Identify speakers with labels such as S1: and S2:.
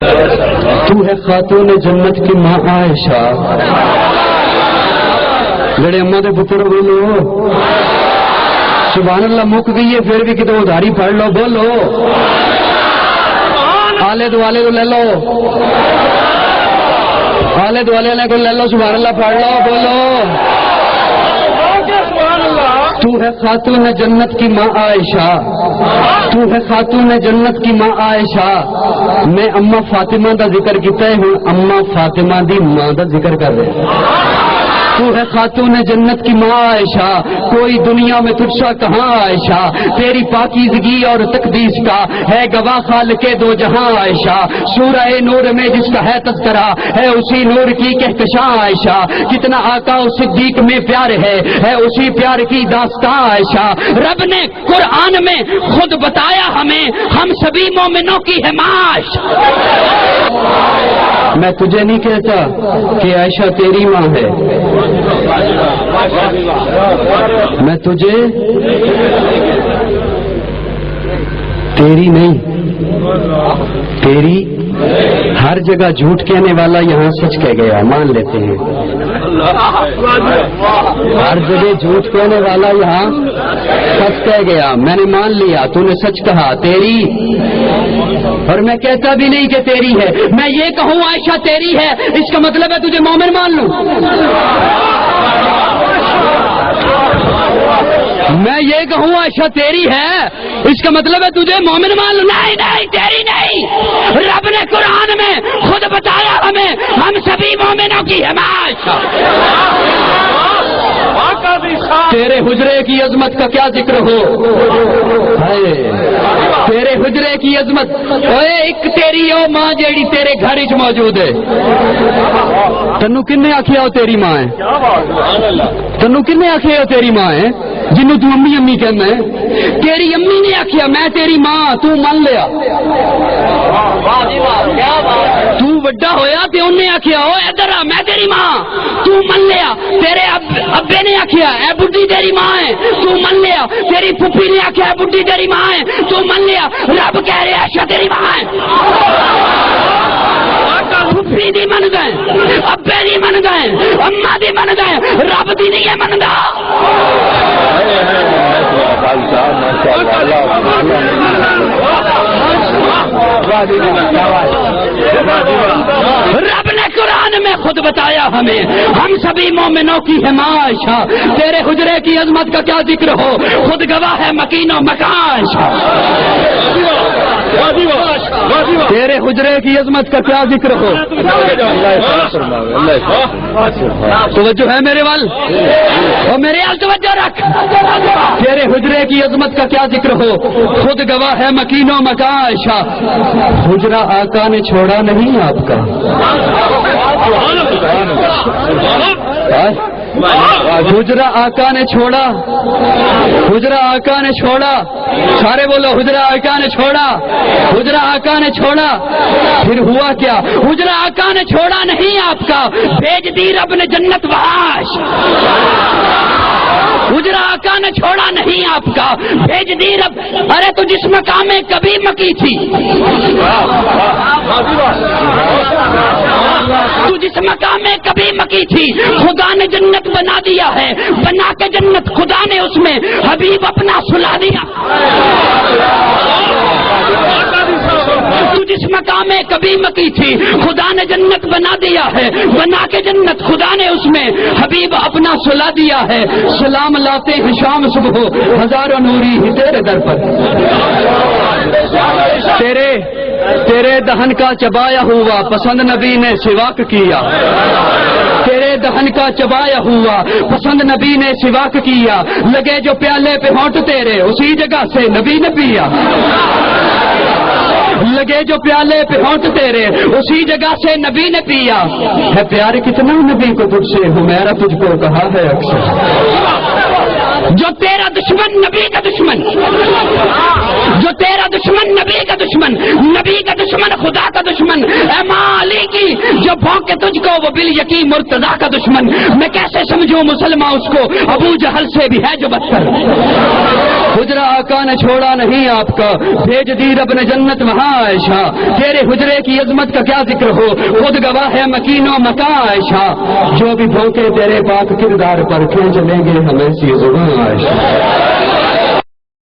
S1: تو ہے خاتون جنت کی ماں عائشہ. جڑے اما دے پتر بولو سبحان اللہ. مک گئی ہے پھر بھی کتنے ادھاری پڑھ لو. بولو آلے دوالے کو لے لو, آلے دوالے کو لے لو. سبحان اللہ پڑھ لو. بولو تو ہے خاتون جنت کی ماں عائشہ, تو ہے خاتون جنت کی ماں عائشہ. میں اما فاطمہ دا ذکر کیتا ہے, ہوں اما فاطمہ دی ماں دا ذکر کر رہے. تو ہے خاتون جنت کی ماں عائشہ, کوئی دنیا میں تجھ سا کہاں عائشہ. تیری پاکیزگی اور تقدیس کا ہے گواہ خالق دو جہاں عائشہ. سورہ نور میں جس کا ہے تذکرہ ہے اسی نور کی کہکشاں عائشہ. کتنا آقا و صدیق میں پیار ہے اسی پیار کی داستاں عائشہ. رب نے قرآن میں خود بتایا ہمیں ہم سبھی مومنوں کی ہے معاش. میں تجھے نہیں کہتا کہ عائشہ تیری ماں ہے, میں تجھے تیری نہیں, تیری ہر جگہ جھوٹ کہنے والا یہاں سچ کہہ گیا, مان لیتے ہیں. ہر جگہ جھوٹ کہنے والا یہاں سچ کہہ گیا, میں نے مان لیا تو نے سچ کہا تیری. اور میں کہتا بھی نہیں کہ تیری ہے, میں یہ کہوں عائشہ تیری ہے اس کا مطلب ہے تجھے مومن مان لوں. میں یہ کہوں عائشہ تیری ہے اس کا مطلب ہے تجھے مومن مان لوں. نہیں نہیں تیری نہیں. رب نے قرآن میں خود بتایا ہمیں ہم سبھی مومنوں کی حمایت. تیرے حجرے کی عظمت کا کیا ذکر ہو, تیرے حجرے کی عظمت. ایک تیری او ماں جیڑی تیرے گھر وچ موجود ہے. تنو کنے آکھیا او تیری ماں ہے, تنو کنے آکھیا او تیری ماں ہے جنوں تو امی امی کہنا ہے. تیری امی نے آکھیا میں تیری ماں, تو من لیا. تو وڈا ہویا تے انہیں آکھیا او ادھر آ میں تیری ماں, تو من لیا. تیرے ابے نے آکھیا اے بڈھی تیری ماں ہے, تو من لیا. تیری پھپھی نے آکھیا اے بڈھی تیری ماں ہے, تو من لیا. رب کہہ رہے عائشہ تیری ماں ہے. پھپھی دی من گئے, ابے دی من گئے, اما دی من گئے, رب دی نہیں ہے مندا. رب نے قرآن میں خود بتایا ہمیں ہم سبھی مومنوں کی حمایت. تیرے حجرے کی عظمت کا کیا ذکر ہو, خود گواہ ہے مکین و مکان. تیرے حجرے کی عظمت کا کیا ذکر ہو. توجہ ہے میرے وال, اور میرے وال توجہ رکھ. تیرے حجرے کی عظمت کا کیا ذکر ہو, خود گواہ ہے مکین و مکان. حجرہ آقا نے چھوڑا نہیں آپ کا, حجرہ آقا نے چھوڑا, حجرہ آقا نے چھوڑا. سارے بولو حجرہ آقا نے چھوڑا, حجرہ آقا نے چھوڑا. پھر ہوا کیا, حجرہ آقا نے چھوڑا نہیں آپ کا, بھیج دی رب نے جنت وحاش. حجرہ آقا نے چھوڑا نہیں آپ کا, بھیج دی رب. ارے تو جس مقام میں کبھی مکی تھی, تو جس مقام میں کبھی مکی تھی, خدا نے جنت بنا دیا ہے. بنا کے جنت خدا نے اس میں حبیب اپنا سلا دیا. تو جس مقام میں کبھی مکی تھی, خدا نے جنت بنا دیا ہے. بنا کے جنت خدا نے اس میں حبیب اپنا سلا دیا ہے. سلام لاتے ہیں شام صبح ہزاروں نوری ہی تیرے در پر. تیرے دہن کا چبایا ہوا پسند نبی نے سواک کیا. تیرے دہن کا چبایا ہوا پسند نبی نے سواک کیا. لگے جو پیالے پہ ہونٹ تیرے اسی جگہ سے نبی نے پیا. لگے جو پیالے پہ ہونٹ تیرے اسی جگہ سے نبی نے پیا. ہے پیار کتنا نبی کو تجھ سے, میرا تجھ کو کہا ہے اکثر. جو تیرا دشمن نبی کا دشمن, جو تیرا دشمن نبی کا دشمن, نبی کا دشمن خدا کا دشمن. اے ماں علی کی جو بھونکے تجھ کو وہ بال یقین مرتضی کا دشمن. میں کیسے سمجھوں مسلمان اس کو, ابو جہل سے بھی ہے جو بدتر. حجرہ آقا نے چھوڑا نہیں آپ کا، بھیج دی رب نے جنت وہاں عائشہ، تیرے حجرے کی عظمت کا کیا ذکر ہو، خود گواہ ہے مکین و مکاں عائشہ، جو بھی بھونکے تیرے پاک کردار پر کھینچ لیں گے ہمیں سی زباں عائشہ۔